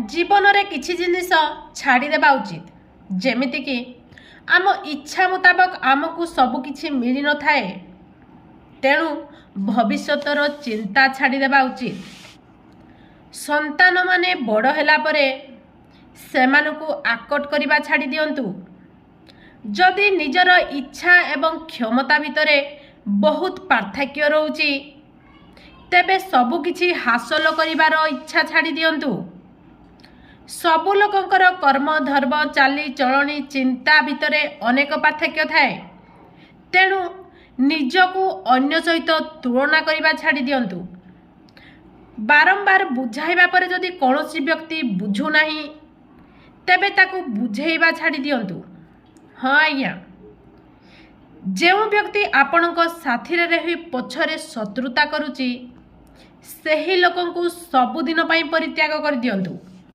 जीवन रे किछि जिनिस छाड़देवा उचित जेमितिकी आम इच्छा मुताबक आमको सबकि मिल न थाए। तेणु भविष्यतर चिंता छाड़देवा उचित। संतान माने बड़ होला परे सेमानकु आकट करिबा छाड़ी दियंतु। जदि निजर इच्छा एवं क्षमता भितरे बहुत पार्थक्य रोची तेबे सबकि हासिल करिबार इच्छा छाड़ी दियंतु। सबु लोकंकर कर्म धर्म चाली चलनी चिंता भितरे अनेक पार्थक्य थाए। तेणु निजकु अन्य सहित तुलना करिबा छाड़ी दियंतु। बारंबार बुझाइबा परे जदि कौनसी व्यक्ति बुझु नाही तेबे ताकु बुझेइबा छाड़ी दियंतु। हाँ आज्ञा, जेउ व्यक्ति आपणक साथी रे रही पछरे शत्रुता करुची सेही लोकंकु सबुदिन पई परित्याग कर दियंतु।